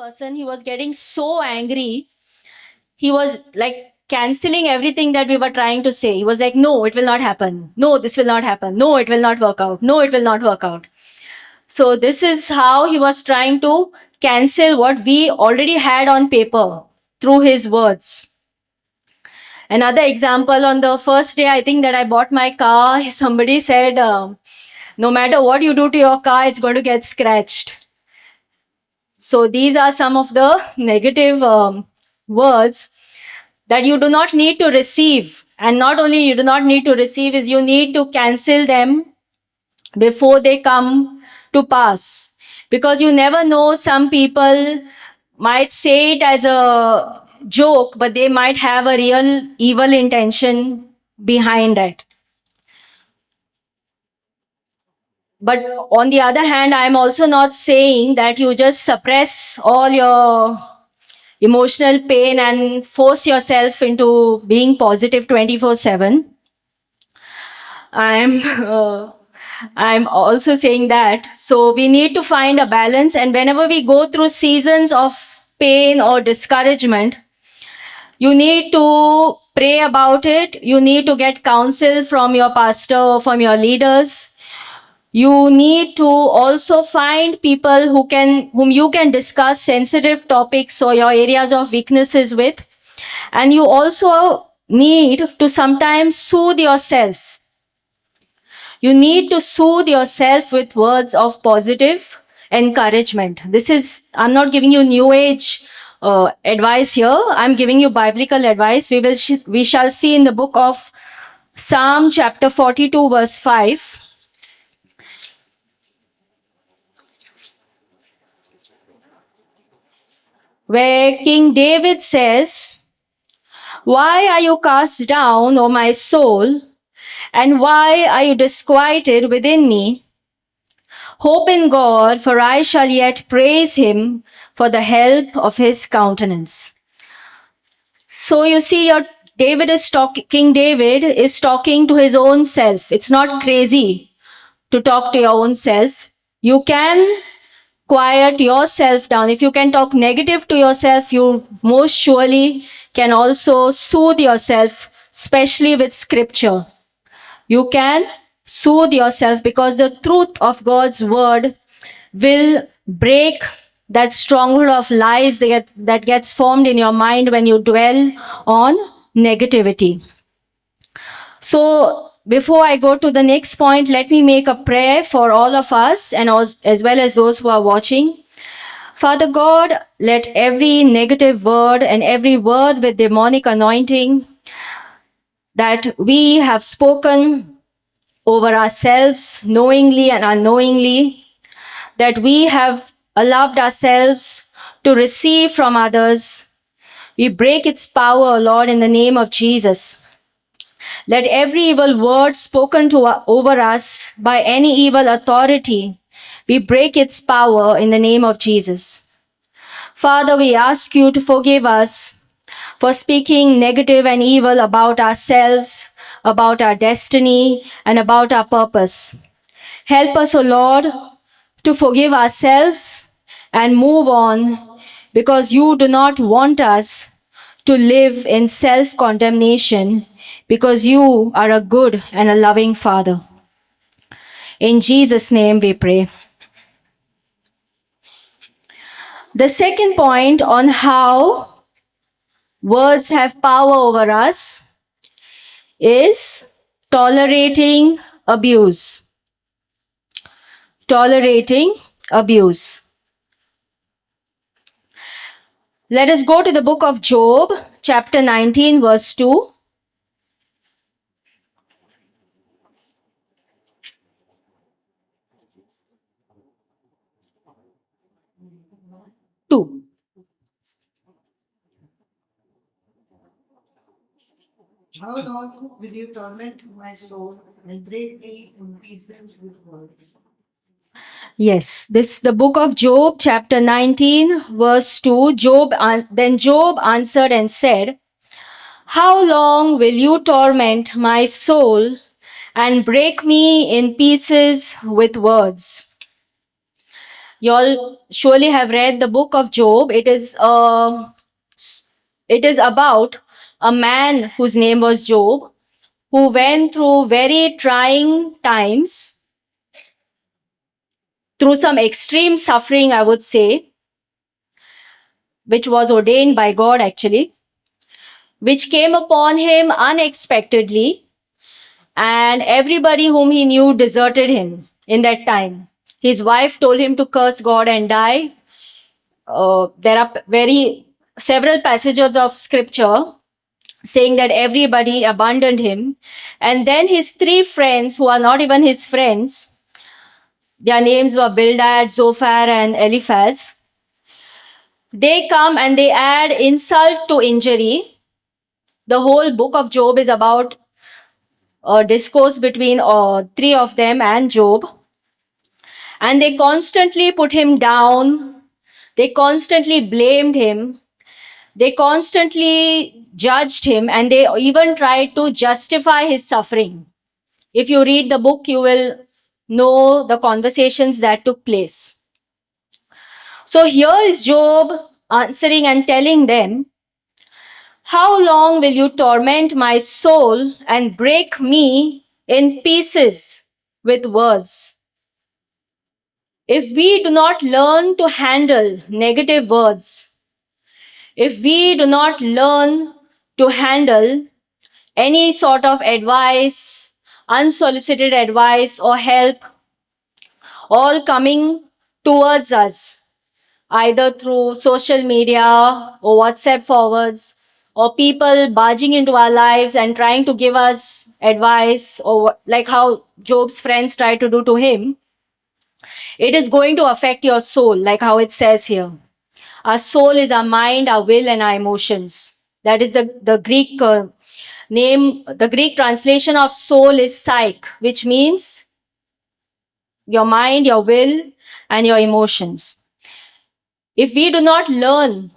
person, he was getting so angry. He was like canceling everything that we were trying to say. He was like, no, it will not happen. No, this will not happen. No, it will not work out. No, it will not work out. So this is how he was trying to cancel what we already had on paper through his words. Another example, on the first day, I think that I bought my car, somebody said, no matter what you do to your car, it's going to get scratched. So these are some of the negative words that you do not need to receive. And not only you do not need to receive, is you need to cancel them before they come to pass. Because you never know, some people might say it as a joke, but they might have a real evil intention behind it. But on the other hand, I'm also not saying that you just suppress all your emotional pain and force yourself into being positive 24/7. I'm also saying that. So we need to find a balance. And whenever we go through seasons of pain or discouragement, you need to pray about it. You need to get counsel from your pastor or from your leaders. You need to also find people whom you can discuss sensitive topics or your areas of weaknesses with. And you also need to sometimes soothe yourself. You need to soothe yourself with words of positive encouragement. I'm not giving you new age advice here. I'm giving you biblical advice. We shall see in the book of Psalm chapter 42 verse 5. Where King David says, "Why are you cast down, O my soul? And why are you disquieted within me? Hope in God, for I shall yet praise him for the help of his countenance." So you see, King David is talking to his own self. It's not crazy to talk to your own self. You can quiet yourself down. If you can talk negative to yourself, you most surely can also soothe yourself, especially with scripture. You can soothe yourself because the truth of God's word will break that stronghold of lies that gets formed in your mind when you dwell on negativity. So before I go to the next point, let me make a prayer for all of us and as well as those who are watching. Father God, let every negative word and every word with demonic anointing that we have spoken over ourselves knowingly and unknowingly, that we have allowed ourselves to receive from others, we break its power, Lord, in the name of Jesus. Let every evil word spoken over us by any evil authority, we break its power in the name of Jesus. Father, we ask you to forgive us for speaking negative and evil about ourselves, about our destiny, and about our purpose. Help us, O Lord, to forgive ourselves and move on, because you do not want us to live in self-condemnation, because you are a good and a loving Father. In Jesus' name we pray. The second point on how words have power over us is tolerating abuse. Tolerating abuse. Let us go to the book of Job, chapter 19, verse 2. How long will you torment my soul and break me in pieces with words? Yes, this the book of Job, chapter 19, verse 2. Then Job answered and said, "How long will you torment my soul and break me in pieces with words?" You all surely have read the book of Job. It is about a man whose name was Job, who went through very trying times, through some extreme suffering, I would say, which was ordained by God actually, which came upon him unexpectedly, and everybody whom he knew deserted him in that time. His wife told him to curse God and die. There are several passages of scripture saying that everybody abandoned him. And then his three friends, who are not even his friends, their names were Bildad, Zophar, and Eliphaz. They come and they add insult to injury. The whole book of Job is about a discourse between three of them and Job. And they constantly put him down. They constantly blamed him. They constantly judged him, and they even tried to justify his suffering. If you read the book, you will know the conversations that took place. So here is Job answering and telling them, "How long will you torment my soul and break me in pieces with words?" If we do not learn to handle negative words, if we do not learn to handle any sort of advice, unsolicited advice or help, all coming towards us, either through social media or WhatsApp forwards, or people barging into our lives and trying to give us advice, or like how Job's friends tried to do to him, it is going to affect your soul, like how it says here. Our soul is our mind, our will, and our emotions. That is the Greek name. The Greek translation of soul is psyche, which means your mind, your will, and your emotions. If we do not learn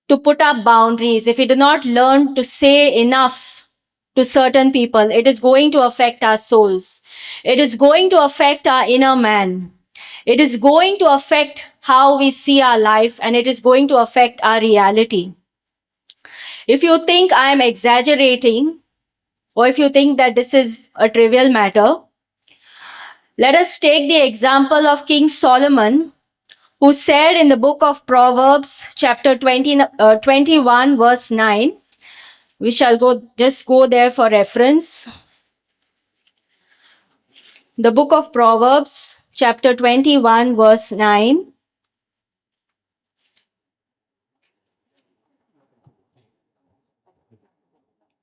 to put up boundaries, if we do not learn to say enough to certain people, it is going to affect our souls. It is going to affect our inner man. It is going to affect how we see our life, and it is going to affect our reality. If you think I am exaggerating, or if you think that this is a trivial matter, let us take the example of King Solomon, who said in the book of Proverbs, chapter 21, verse 9. We shall just go there for reference. The book of Proverbs, chapter 21, verse 9.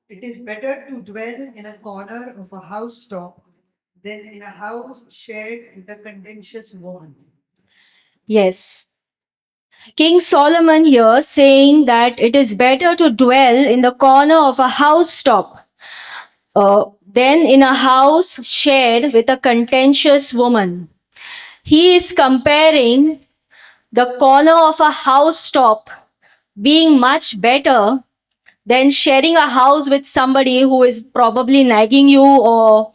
It is better to dwell in a corner of a housetop than in a house shared with a contentious woman. Yes. King Solomon here saying that it is better to dwell in the corner of a housetop than in a house shared with a contentious woman. He is comparing the corner of a housetop being much better than sharing a house with somebody who is probably nagging you or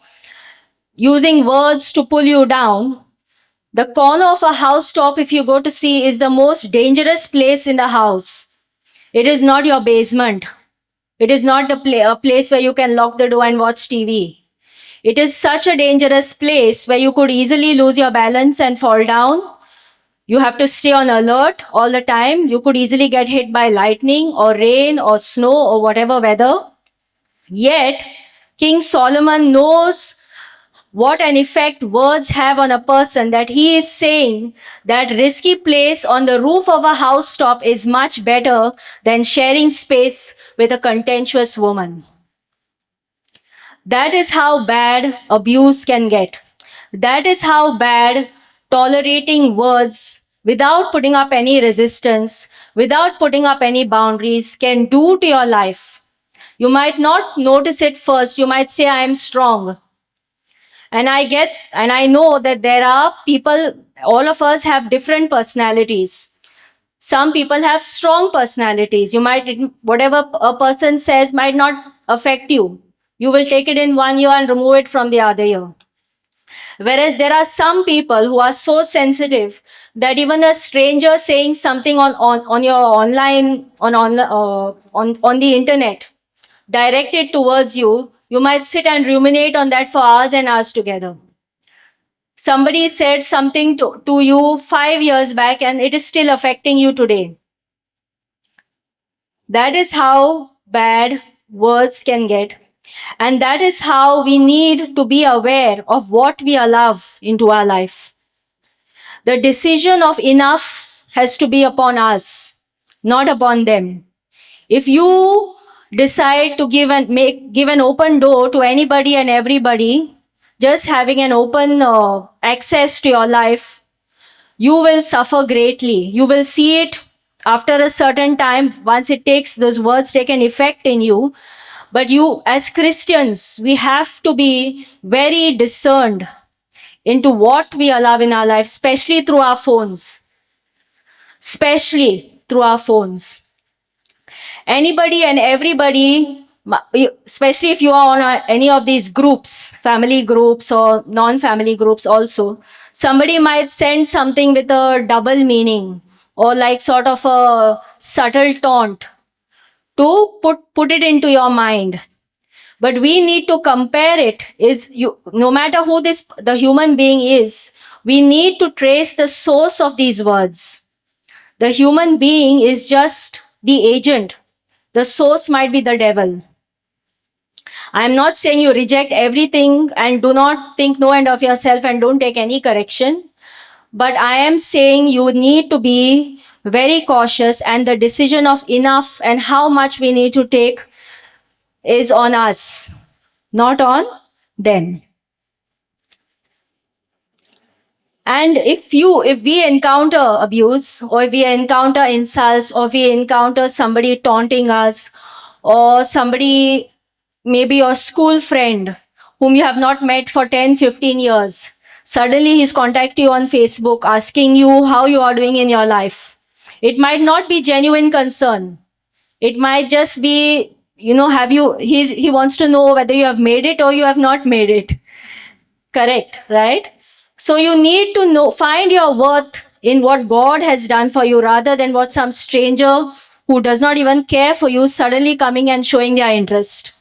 using words to pull you down. The corner of a housetop, if you go to see, is the most dangerous place in the house. It is not your basement. It is not a place where you can lock the door and watch TV. It is such a dangerous place where you could easily lose your balance and fall down. You have to stay on alert all the time. You could easily get hit by lightning or rain or snow or whatever weather. Yet, King Solomon knows what an effect words have on a person, that he is saying that risky place on the roof of a housetop is much better than sharing space with a contentious woman. That is how bad abuse can get. That is how bad tolerating words without putting up any resistance, without putting up any boundaries can do to your life. You might not notice it first. You might say, I am strong. And I know that there are people, all of us have different personalities. Some people have strong personalities. Whatever a person says might not affect you. You will take it in one ear and remove it from the other ear. Whereas there are some people who are so sensitive that even a stranger saying something on your online on the internet directed towards you, you might sit and ruminate on that for hours and hours together. Somebody said something to you 5 years back and it is still affecting you today. That is how bad words can get. And that is how we need to be aware of what we allow into our life. The decision of enough has to be upon us, not upon them. If you decide to give an open door to anybody and everybody, just having an open access to your life, you will suffer greatly. You will see it after a certain time once it takes those words take an effect in you. But you, as Christians, we have to be very discerned into what we allow in our life, especially through our phones. Especially through our phones. Anybody and everybody, especially if you are on any of these groups, family groups or non-family groups also, somebody might send something with a double meaning or like sort of a subtle taunt to put it into your mind. But we need to compare it. No matter who the human being is, we need to trace the source of these words. The human being is just the agent. The source might be the devil. I'm not saying you reject everything and do not think no end of yourself and don't take any correction. But I am saying you need to be very cautious, and the decision of enough and how much we need to take is on us, not on them. And if we encounter abuse, or if we encounter insults, or if we encounter somebody taunting us, or somebody, maybe your school friend whom you have not met for 10, 15 years, suddenly he's contacting you on Facebook asking you how you are doing in your life. It might not be genuine concern. It might just be, he wants to know whether you have made it or you have not made it. Correct, right? So you need to find your worth in what God has done for you rather than what some stranger who does not even care for you suddenly coming and showing their interest.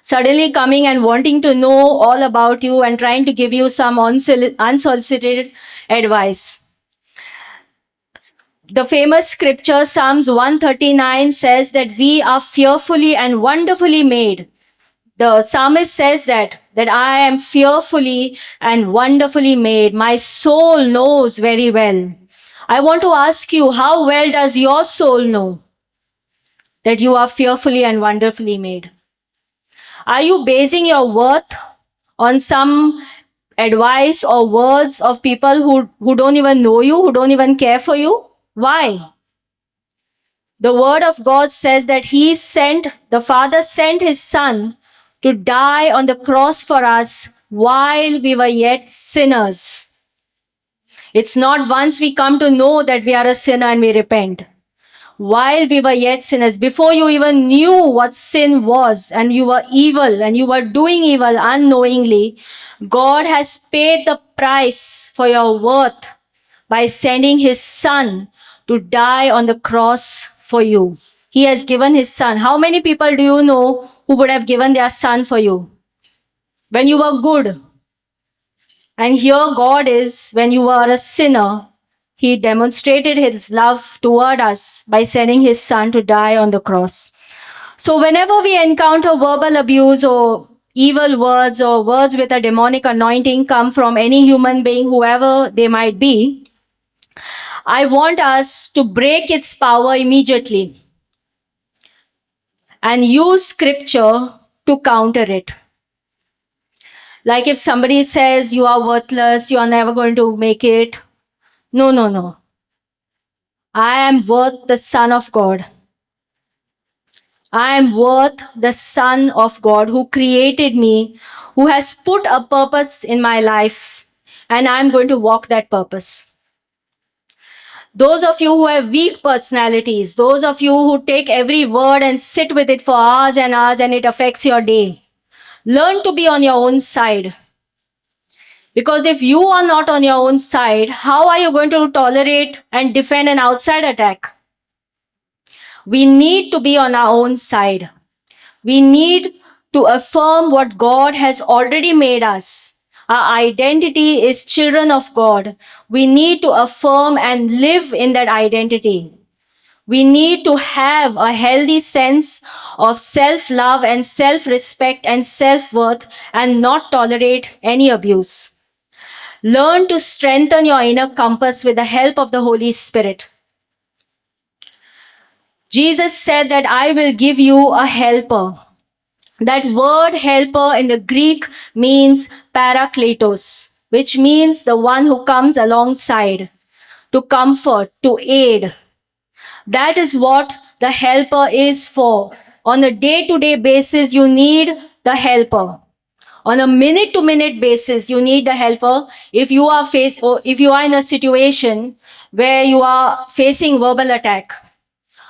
Suddenly coming and wanting to know all about you and trying to give you some unsolicited advice. The famous scripture, Psalms 139, says that we are fearfully and wonderfully made. The psalmist says that I am fearfully and wonderfully made. My soul knows very well. I want to ask you, how well does your soul know that you are fearfully and wonderfully made? Are you basing your worth on some advice or words of people who don't even know you, who don't even care for you? Why? The word of God says that the Father sent his Son to die on the cross for us while we were yet sinners. It's not once we come to know that we are a sinner and we repent. While we were yet sinners, before you even knew what sin was and you were evil and you were doing evil unknowingly, God has paid the price for your worth by sending his Son to die on the cross for you. He has given his Son. How many people do you know who would have given their Son for you when you were good? And here God is, when you were a sinner, he demonstrated his love toward us by sending his Son to die on the cross. So whenever we encounter verbal abuse or evil words or words with a demonic anointing come from any human being, whoever they might be, I want us to break its power immediately and use scripture to counter it. Like if somebody says you are worthless, you are never going to make it. No. I am worth the Son of God. I am worth the Son of God who created me, who has put a purpose in my life, and I'm going to walk that purpose. Those of you who have weak personalities, those of you who take every word and sit with it for hours and hours and it affects your day, learn to be on your own side. Because if you are not on your own side, how are you going to tolerate and defend an outside attack? We need to be on our own side. We need to affirm what God has already made us. Our identity is children of God. We need to affirm and live in that identity. We need to have a healthy sense of self-love and self-respect and self-worth and not tolerate any abuse. Learn to strengthen your inner compass with the help of the Holy Spirit. Jesus said that I will give you a helper. That word helper in the Greek means parakletos, which means the one who comes alongside to comfort, to aid. That is what the helper is for. On a day-to-day basis, you need the helper. On a minute-to-minute basis, you need the helper. If you are in a situation where you are facing verbal attack,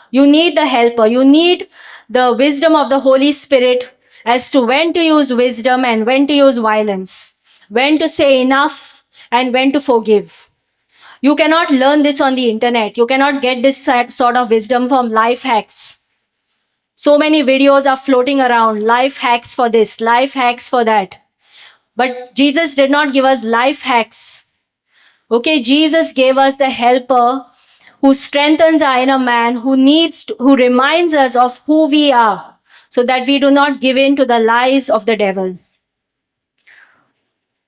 you need the helper. You need the wisdom of the Holy Spirit as to when to use wisdom and when to use violence, when to say enough and when to forgive. You cannot learn this on the internet. You cannot get this sort of wisdom from life hacks. So many videos are floating around, life hacks for this, life hacks for that. But Jesus did not give us life hacks. Okay, Jesus gave us the helper who strengthens our inner man, who reminds us of who we are, so that we do not give in to the lies of the devil.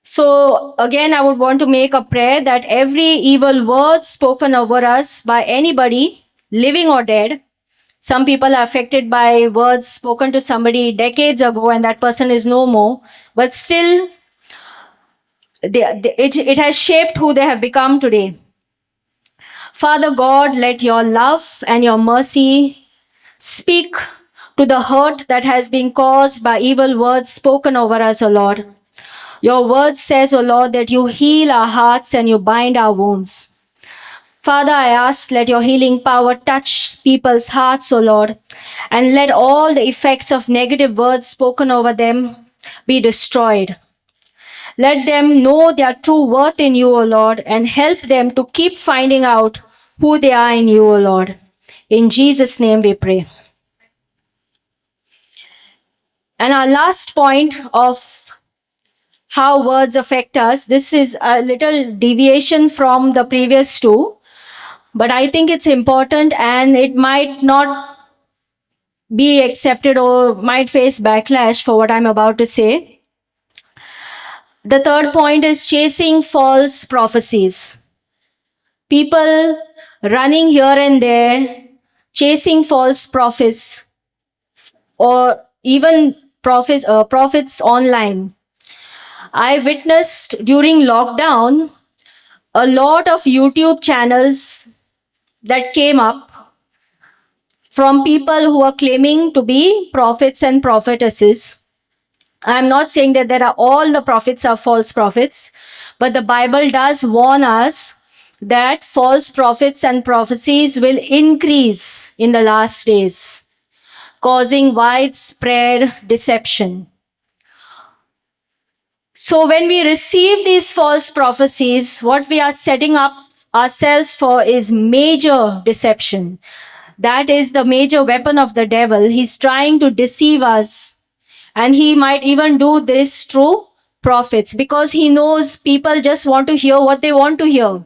So again, I would want to make a prayer that every evil word spoken over us by anybody, living or dead, some people are affected by words spoken to somebody decades ago and that person is no more, but still it has shaped who they have become today. Father God, let your love and your mercy speak to the hurt that has been caused by evil words spoken over us, O Lord. Your word says, O Lord, that you heal our hearts and you bind our wounds. Father, I ask, let your healing power touch people's hearts, O Lord, and let all the effects of negative words spoken over them be destroyed. Let them know their true worth in you, O Lord, and help them to keep finding out who they are in you, O Lord. In Jesus' name we pray. And our last point of how words affect us, this is a little deviation from the previous two, but I think it's important and it might not be accepted or might face backlash for what I'm about to say. The third point is chasing false prophecies. People running here and there, chasing false prophets, or even prophets online. I witnessed during lockdown a lot of YouTube channels that came up from people who are claiming to be prophets and prophetesses. I'm not saying that all the prophets are false prophets, but the Bible does warn us that false prophets and prophecies will increase in the last days, causing widespread deception. So when we receive these false prophecies, what we are setting up ourselves for is major deception. That is the major weapon of the devil. He's trying to deceive us. And he might even do this through prophets because he knows people just want to hear what they want to hear.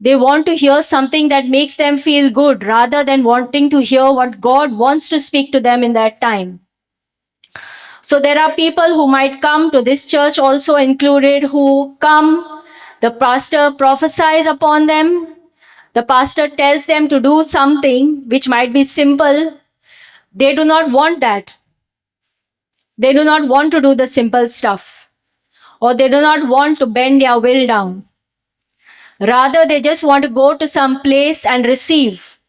They want to hear something that makes them feel good rather than wanting to hear what God wants to speak to them in that time. So there are people who might come to this church also included who come, the pastor prophesies upon them, the pastor tells them to do something which might be simple. They do not want that. They do not want to do the simple stuff, or they do not want to bend their will down. Rather, they just want to go to some place and receive.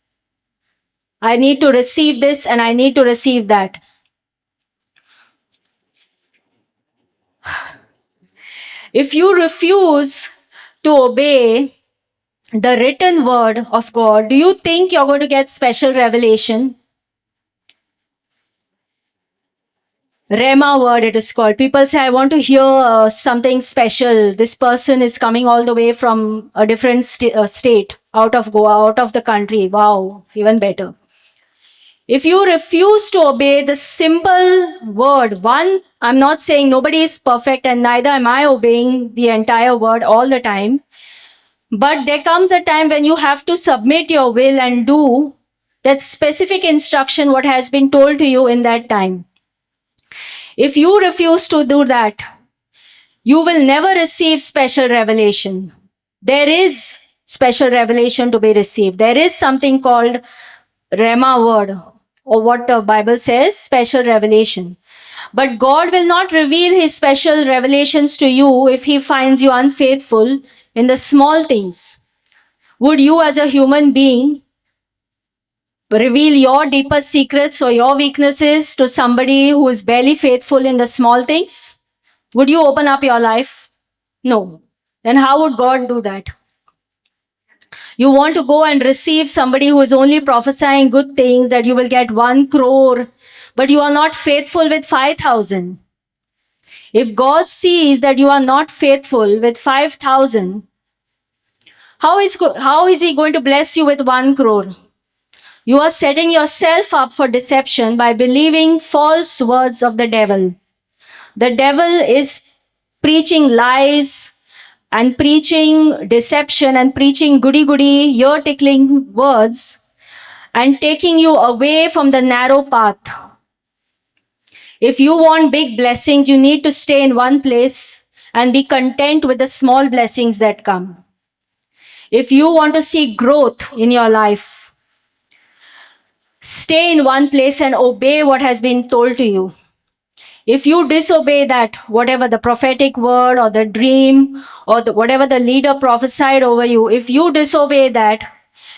I need to receive this and I need to receive that. If you refuse to obey the written word of God, do you think you're going to get special revelation? Rema word it is called. People say, I want to hear something special. This person is coming all the way from a different state, out of Goa, out of the country. Wow, even better. If you refuse to obey the simple word, one, I'm not saying nobody is perfect and neither am I obeying the entire word all the time. But there comes a time when you have to submit your will and do that specific instruction, what has been told to you in that time. If you refuse to do that, you will never receive special revelation. There is special revelation to be received. There is something called Rema word, or what the Bible says, special revelation. But God will not reveal his special revelations to you if he finds you unfaithful in the small things. Would you, as a human being, reveal your deepest secrets or your weaknesses to somebody who is barely faithful in the small things? Would you open up your life? No. Then how would God do that? You want to go and receive somebody who is only prophesying good things, that you will get 1 crore, but you are not faithful with 5,000. If God sees that you are not faithful with 5,000, how is he going to bless you with 1 crore? You are setting yourself up for deception by believing false words of the devil. The devil is preaching lies and preaching deception and preaching goody, ear-tickling words and taking you away from the narrow path. If you want big blessings, you need to stay in one place and be content with the small blessings that come. If you want to see growth in your life, stay in one place and obey what has been told to you. If you disobey that, whatever the prophetic word or the dream or whatever the leader prophesied over you, if you disobey that,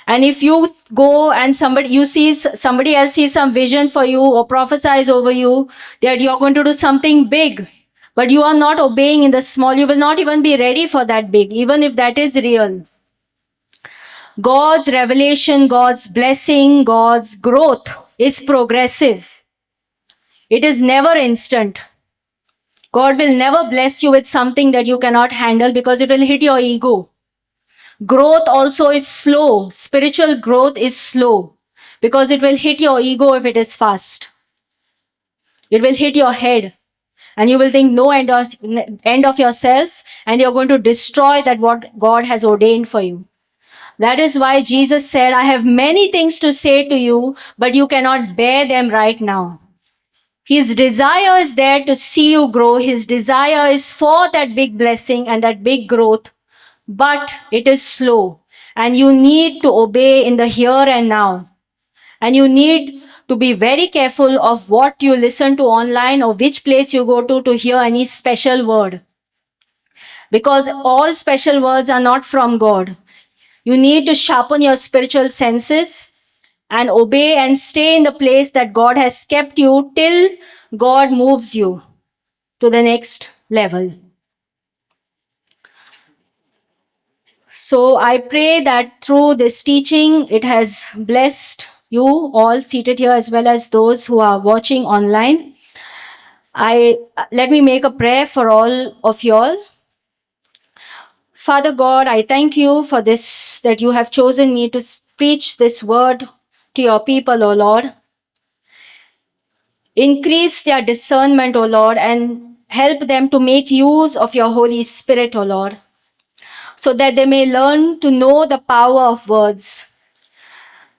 and if you go and somebody else sees some vision for you or prophesies over you that you're going to do something big, but you are not obeying in the small, you will not even be ready for that big, even if that is real. God's revelation, God's blessing, God's growth is progressive. It is never instant. God will never bless you with something that you cannot handle because it will hit your ego. Growth also is slow. Spiritual growth is slow because it will hit your ego if it is fast. It will hit your head and you will think no end of yourself, and you're going to destroy that what God has ordained for you. That is why Jesus said, I have many things to say to you, but you cannot bear them right now. His desire is there to see you grow. His desire is for that big blessing and that big growth, but it is slow and you need to obey in the here and now. And you need to be very careful of what you listen to online or which place you go to hear any special word. Because all special words are not from God. You need to sharpen your spiritual senses and obey and stay in the place that God has kept you till God moves you to the next level. So I pray that through this teaching, it has blessed you all seated here as well as those who are watching online. Let me make a prayer for all of you all. Father God, I thank you for this, that you have chosen me to preach this word to your people, O Lord. Increase their discernment, O Lord, and help them to make use of your Holy Spirit, O Lord, so that they may learn to know the power of words.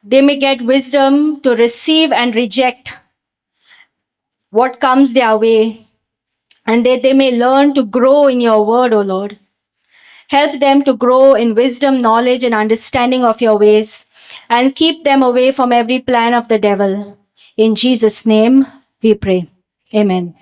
They may get wisdom to receive and reject what comes their way, and that they may learn to grow in your word, O Lord. Help them to grow in wisdom, knowledge, and understanding of your ways, and keep them away from every plan of the devil. In Jesus' name we pray. Amen.